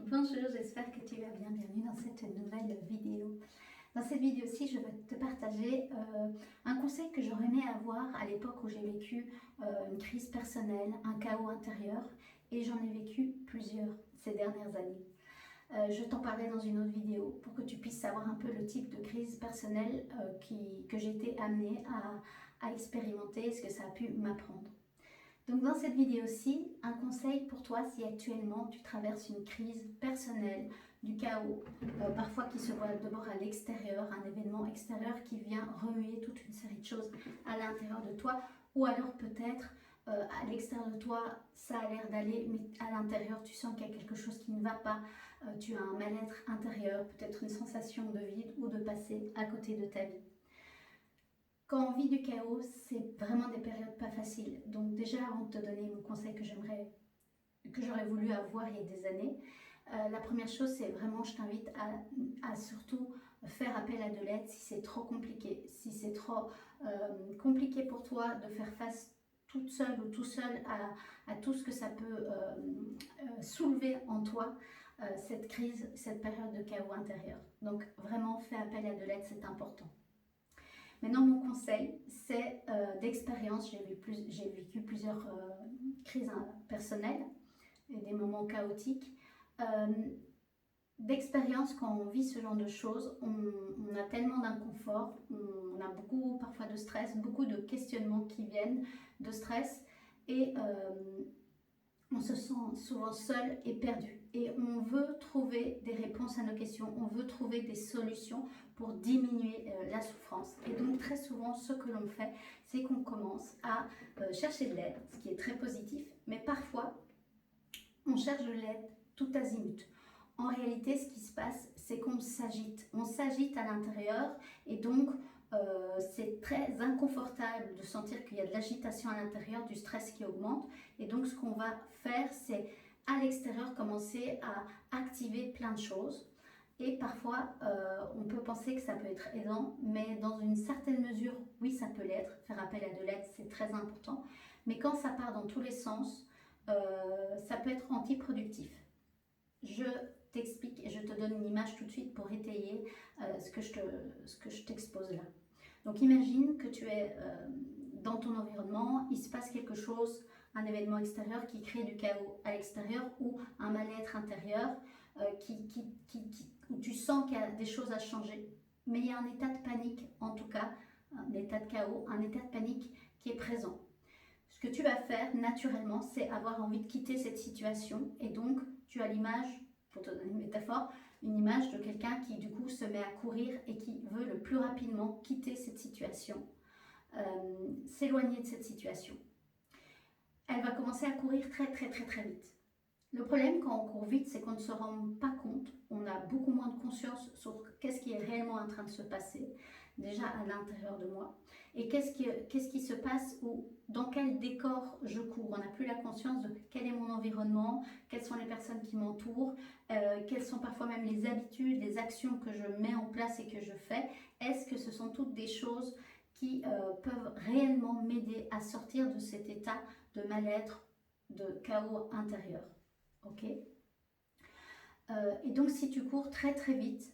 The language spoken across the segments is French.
Bonjour, j'espère que tu vas bien. Bienvenue dans cette nouvelle vidéo. Dans cette vidéo-ci, je vais te partager un conseil que j'aurais aimé avoir à l'époque où j'ai vécu une crise personnelle, un chaos intérieur, et j'en ai vécu plusieurs ces dernières années. Je t'en parlais dans une autre vidéo pour que tu puisses savoir un peu le type de crise personnelle que j'ai été amenée à expérimenter, ce que ça a pu m'apprendre. Donc dans cette vidéo-ci, un conseil pour toi si actuellement tu traverses une crise personnelle, du chaos, parfois qui se voit d'abord à l'extérieur, un événement extérieur qui vient remuer toute une série de choses à l'intérieur de toi, ou alors peut-être à l'extérieur de toi ça a l'air d'aller, mais à l'intérieur tu sens qu'il y a quelque chose qui ne va pas, tu as un mal-être intérieur, peut-être une sensation de vide ou de passer à côté de ta vie. Quand on vit du chaos, c'est vraiment des périodes pas faciles. Donc déjà, avant de te donner mon conseil que j'aurais voulu avoir il y a des années, la première chose, c'est vraiment, je t'invite à surtout faire appel à de l'aide si c'est trop compliqué. Si c'est trop compliqué pour toi de faire face toute seule ou tout seul à tout ce que ça peut soulever en toi, cette crise, cette période de chaos intérieur. Donc vraiment, fais appel à de l'aide, c'est important. Maintenant, mon conseil, c'est d'expérience. J'ai vécu plusieurs crises personnelles et des moments chaotiques. D'expérience, quand on vit ce genre de choses, on a tellement d'inconfort, on a beaucoup parfois de stress, beaucoup de questionnements qui viennent de stress et on se sent souvent seul et perdu. Et on veut trouver des réponses à nos questions, on veut trouver des solutions pour diminuer la souffrance. Et donc très souvent, ce que l'on fait, c'est qu'on commence à chercher de l'aide, ce qui est très positif, mais parfois, on cherche de l'aide tout azimut. En réalité, ce qui se passe, c'est qu'on s'agite. On s'agite à l'intérieur et donc c'est très inconfortable de sentir qu'il y a de l'agitation à l'intérieur, du stress qui augmente. Et donc, ce qu'on va faire, c'est à l'extérieur commencer à activer plein de choses. Et parfois, on peut penser que ça peut être aidant, mais dans une certaine mesure, oui, ça peut l'être. Faire appel à de l'aide, c'est très important. Mais quand ça part dans tous les sens, ça peut être antiproductif. Je t'explique et je te donne une image tout de suite pour étayer ce que je t'expose là. Donc imagine que tu es dans ton environnement, il se passe quelque chose, un événement extérieur qui crée du chaos à l'extérieur ou un mal-être intérieur où tu sens qu'il y a des choses à changer. Mais il y a un état de panique, en tout cas, un état de chaos, un état de panique qui est présent. Ce que tu vas faire naturellement, c'est avoir envie de quitter cette situation et donc tu as l'image, pour te donner une métaphore, une image de quelqu'un qui du coup se met à courir et qui veut le plus rapidement quitter cette situation, s'éloigner de cette situation. Elle va commencer à courir très vite. Le problème quand on court vite, c'est qu'on ne se rend pas compte, on a beaucoup moins de conscience sur qu'est-ce qui est réellement en train de se passer, déjà à l'intérieur de moi, et qu'est-ce qui se passe ou dans quel décor je cours. On n'a plus la conscience de quel est mon environnement, quelles sont les personnes qui m'entourent, quelles sont parfois même les habitudes, les actions que je mets en place et que je fais. Est-ce que ce sont toutes des choses qui peuvent réellement m'aider à sortir de cet état de mal-être, de chaos intérieur? Ok. Et donc si tu cours très vite,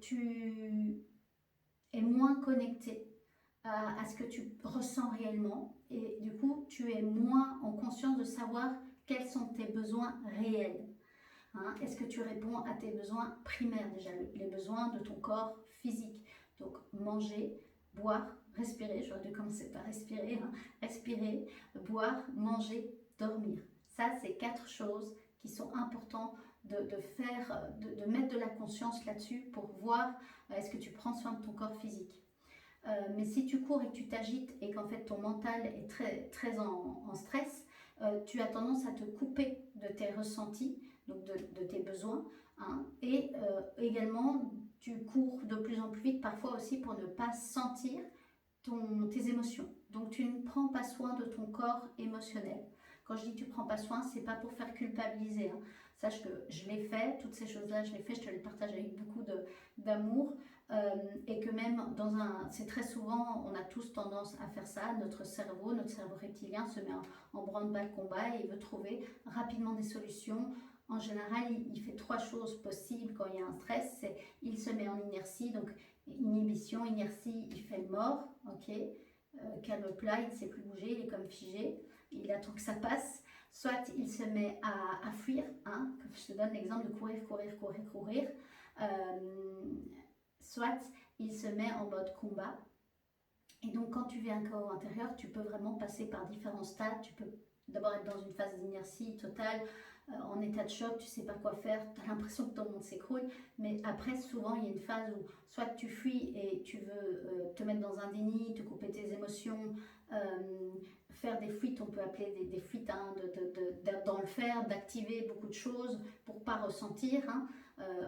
tu es moins connecté à ce que tu ressens réellement et du coup tu es moins en conscience de savoir quels sont tes besoins réels. Hein? Est-ce que tu réponds à tes besoins primaires déjà, les besoins de ton corps physique, donc manger, boire, respirer, j'aurais dû commencer par respirer, hein? Respirer, boire, manger, dormir. Ça, c'est 4 choses qui sont importantes de mettre de la conscience là-dessus pour voir est-ce que tu prends soin de ton corps physique. Mais si tu cours et que tu t'agites et qu'en fait ton mental est très en stress, tu as tendance à te couper de tes ressentis, donc de tes besoins, hein, et également tu cours de plus en plus vite parfois aussi pour ne pas sentir tes émotions. Donc tu ne prends pas soin de ton corps émotionnel. Quand je dis tu ne prends pas soin, c'est pas pour faire culpabiliser. Hein. Sache que je l'ai fait, toutes ces choses-là, je les fais, je te les partage avec beaucoup d'amour. Et que même c'est très souvent, on a tous tendance à faire ça, notre cerveau reptilien se met en branle-bas de combat et il veut trouver rapidement des solutions En général, il fait 3 choses possibles quand il y a un stress. C'est il se met en inertie, donc inhibition, inertie, il fait mort, ok, calme plat, il ne sait plus bouger, il est comme figé, il attend que ça passe. Soit il se met à fuir, hein, je te donne l'exemple de courir, courir, courir, courir. Soit il se met en mode combat. Et donc quand tu vis un chaos intérieur, tu peux vraiment passer par différents stades. Tu peux d'abord être dans une phase d'inertie totale, en état de choc, tu ne sais pas quoi faire, tu as l'impression que ton monde s'écroule, mais après souvent il y a une phase où soit tu fuis et tu veux te mettre dans un déni, te couper tes émotions, faire des fuites, on peut appeler des fuites, hein, dans le faire, d'activer beaucoup de choses pour ne pas ressentir, hein.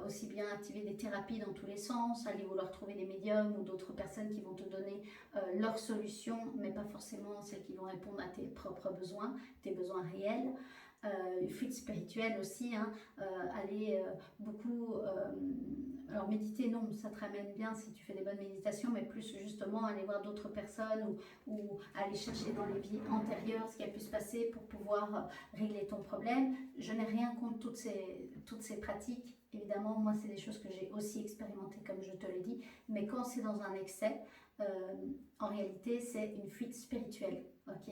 Aussi bien activer des thérapies dans tous les sens, aller vouloir trouver des médiums ou d'autres personnes qui vont te donner leurs solutions, mais pas forcément celles qui vont répondre à tes propres besoins, tes besoins réels. Une fuite spirituelle aussi, hein, aller beaucoup, alors méditer non, ça te ramène bien si tu fais des bonnes méditations, mais plus justement aller voir d'autres personnes ou aller chercher dans les vies antérieures ce qui a pu se passer pour pouvoir régler ton problème. Je n'ai rien contre toutes ces pratiques, évidemment moi c'est des choses que j'ai aussi expérimentées comme je te l'ai dit, mais quand c'est dans un excès, en réalité c'est une fuite spirituelle, ok.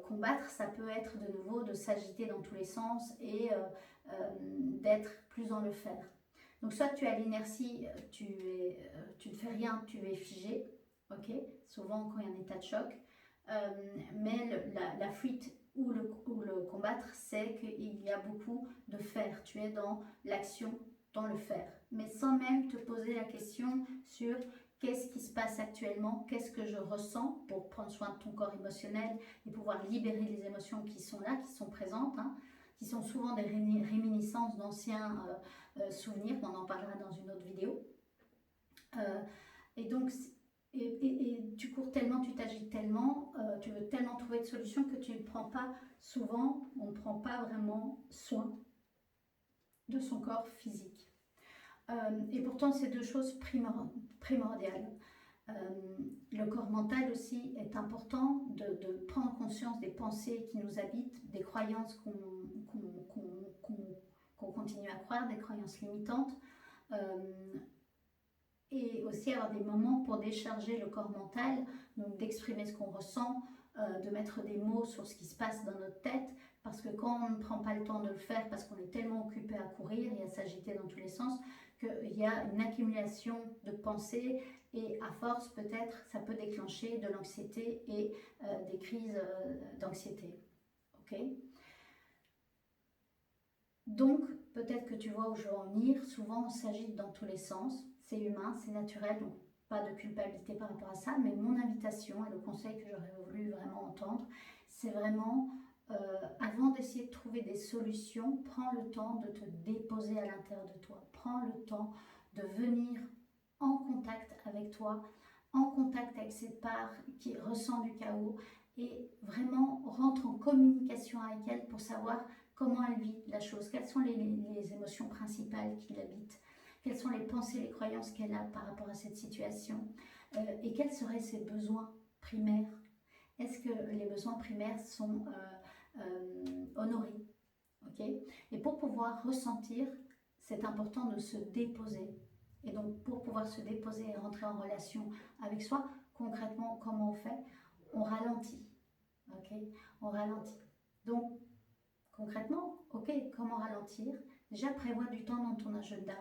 Combattre, ça peut être de nouveau de s'agiter dans tous les sens et d'être plus dans le faire. Donc soit tu as l'inertie, tu ne fais rien, tu es figé, ok, souvent quand il y a un état de choc, mais la fuite ou le combattre, c'est qu'il y a beaucoup de faire, tu es dans l'action, dans le faire, mais sans même te poser la question sur qu'est-ce qui se passe actuellement, qu'est-ce que je ressens pour prendre soin de ton corps émotionnel et pouvoir libérer les émotions qui sont là, qui sont présentes, hein, qui sont souvent des réminiscences d'anciens souvenirs, on en parlera dans une autre vidéo. Et donc, tu cours tellement, tu t'agites tellement, tu veux tellement trouver de solutions que tu ne prends pas, souvent, on ne prend pas vraiment soin de son corps physique. Et pourtant, c'est deux choses primordiales. Le corps mental aussi est important de prendre conscience des pensées qui nous habitent, des croyances qu'on continue à croire, des croyances limitantes, et aussi avoir des moments pour décharger le corps mental, donc d'exprimer ce qu'on ressent, de mettre des mots sur ce qui se passe dans notre tête, parce que quand on ne prend pas le temps de le faire, parce qu'on est tellement occupé à courir et à s'agiter dans tous les sens, qu'il y a une accumulation de pensées et à force peut-être ça peut déclencher de l'anxiété et des crises d'anxiété. Ok ? Donc peut-être que tu vois où je veux en venir, souvent on s'agite dans tous les sens, c'est humain, c'est naturel, donc pas de culpabilité par rapport à ça, mais mon invitation et le conseil que j'aurais voulu vraiment entendre, c'est vraiment avant d'essayer de trouver des solutions, prends le temps de te déposer à l'intérieur de toi. Prends le temps de venir en contact avec toi, en contact avec cette part qui ressent du chaos et vraiment rentre en communication avec elle pour savoir comment elle vit la chose, quelles sont les émotions principales qui l'habitent, quelles sont les pensées, les croyances qu'elle a par rapport à cette situation et quels seraient ses besoins primaires. Est-ce que les besoins primaires sont honorés, ok? Et pour pouvoir ressentir, c'est important de se déposer. Et donc, pour pouvoir se déposer et rentrer en relation avec soi, concrètement, comment on fait? On ralentit, ok? On ralentit. Donc, concrètement, ok, comment ralentir? Déjà, prévois du temps dans ton agenda.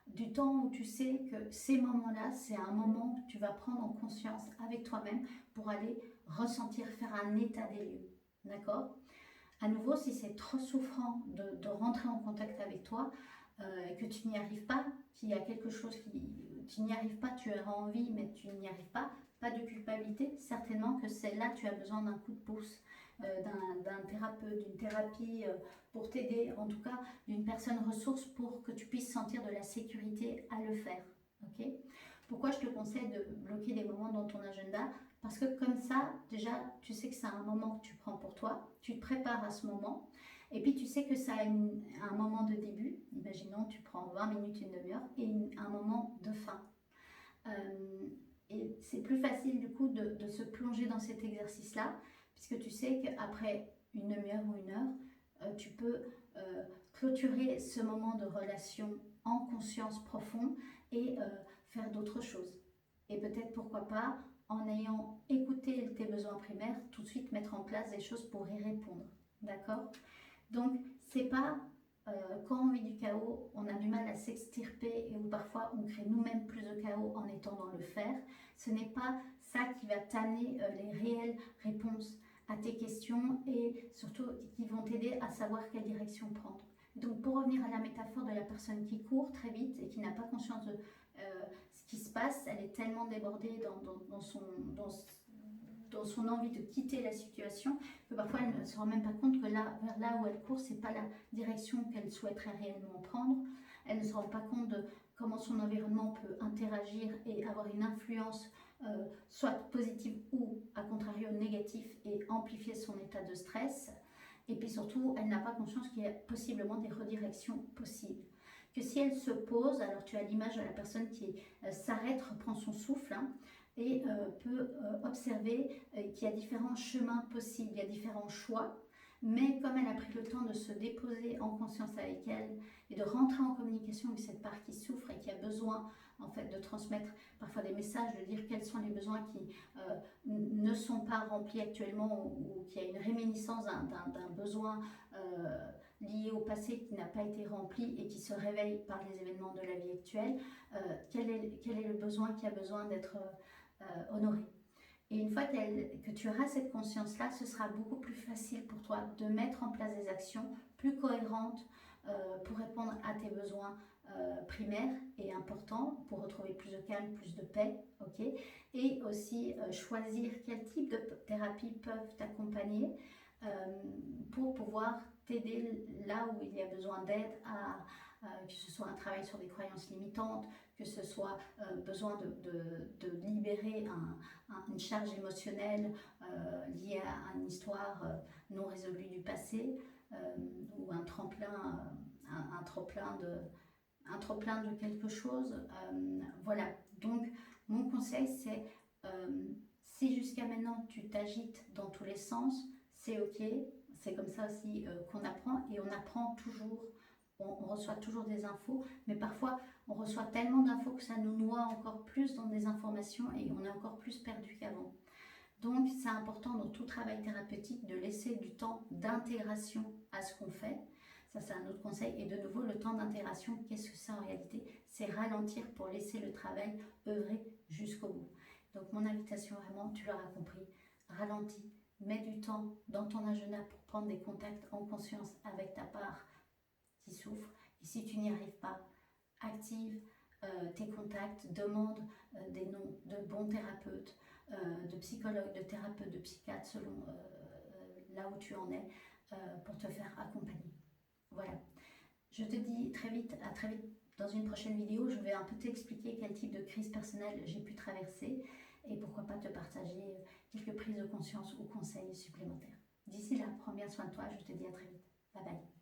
Du temps où tu sais que ces moments-là, c'est un moment que tu vas prendre en conscience avec toi-même pour aller ressentir, faire un état des lieux. D'accord? À nouveau, si c'est trop souffrant de rentrer en contact avec toi, que tu n'y arrives pas, qu'il y a quelque chose tu n'y arrives pas, tu auras envie, mais tu n'y arrives pas, pas de culpabilité. Certainement que celle-là, tu as besoin d'un coup de pouce, d'un thérapeute, d'une thérapie pour t'aider, en tout cas d'une personne ressource pour que tu puisses sentir de la sécurité à le faire. Ok? Pourquoi je te conseille de bloquer des moments dans ton agenda? Parce que comme ça, déjà, tu sais que c'est un moment que tu prends pour toi, tu te prépares à ce moment, et puis tu sais que ça a un moment de début, imaginons tu prends 20 minutes, une demi-heure, et un moment de fin. Et c'est plus facile du coup de se plonger dans cet exercice-là, puisque tu sais qu'après une demi-heure ou une heure, tu peux clôturer ce moment de relation en conscience profonde et faire d'autres choses. Et peut-être, pourquoi pas, en ayant écouté tes besoins primaires, tout de suite mettre en place des choses pour y répondre. D'accord? Donc, c'est pas quand on vit du chaos, on a du mal à s'extirper et où parfois on crée nous-mêmes plus de chaos en étant dans le faire. Ce n'est pas ça qui va t'amener les réelles réponses à tes questions et surtout qui vont t'aider à savoir quelle direction prendre. Donc, pour revenir à la métaphore de la personne qui court très vite et qui n'a pas conscience de ce qui se passe, elle est tellement débordée dans son envie de quitter la situation que parfois elle ne se rend même pas compte que vers là où elle court, c'est pas la direction qu'elle souhaiterait réellement prendre. Elle ne se rend pas compte de comment son environnement peut interagir et avoir une influence soit positive ou à contrario négative et amplifier son état de stress. Et puis surtout, elle n'a pas conscience qu'il y a possiblement des redirections possibles. Que si elle se pose, alors tu as l'image de la personne qui s'arrête, reprend son souffle, hein, et peut observer qu'il y a différents chemins possibles, il y a différents choix, mais comme elle a pris le temps de se déposer en conscience avec elle et de rentrer en communication avec cette part qui souffre et qui a besoin en fait de transmettre parfois des messages, de dire quels sont les besoins qui ne sont pas remplis actuellement ou qui a une réminiscence d'un besoin lié au passé qui n'a pas été rempli et qui se réveille par les événements de la vie actuelle, quel est le besoin qui a besoin d'être honoré. Et une fois que tu auras cette conscience-là, ce sera beaucoup plus facile pour toi de mettre en place des actions plus cohérentes pour répondre à tes besoins primaires et importants, pour retrouver plus de calme, plus de paix, ok. Et aussi choisir quel type de thérapie peuvent t'accompagner pour pouvoir t'aider là où il y a besoin d'aide, que ce soit un travail sur des croyances limitantes, que ce soit besoin de libérer une charge émotionnelle liée à une histoire non résolue du passé, ou un trop-plein de quelque chose. Voilà, donc mon conseil c'est, si jusqu'à maintenant tu t'agites dans tous les sens, c'est ok, c'est comme ça aussi qu'on apprend, et on apprend toujours, on reçoit toujours des infos, mais parfois on reçoit tellement d'infos que ça nous noie encore plus dans des informations et on est encore plus perdu qu'avant. Donc c'est important dans tout travail thérapeutique de laisser du temps d'intégration à ce qu'on fait. Ça c'est un autre conseil. Et de nouveau, le temps d'intégration, qu'est-ce que c'est en réalité? C'est ralentir pour laisser le travail œuvrer jusqu'au bout. Donc mon invitation vraiment, tu l'auras compris, ralentis, mets du temps dans ton agenda pour prendre des contacts en conscience avec ta part qui souffre. Et si tu n'y arrives pas, active tes contacts, demande des noms de bons thérapeutes, de psychologues, de thérapeutes, de psychiatres selon là où tu en es, pour te faire accompagner. Voilà. Je te dis à très vite dans une prochaine vidéo. Je vais un peu t'expliquer quel type de crise personnelle j'ai pu traverser et pourquoi pas te partager quelques prises de conscience ou conseils supplémentaires. D'ici là, prends bien soin de toi. Je te dis à très vite. Bye bye.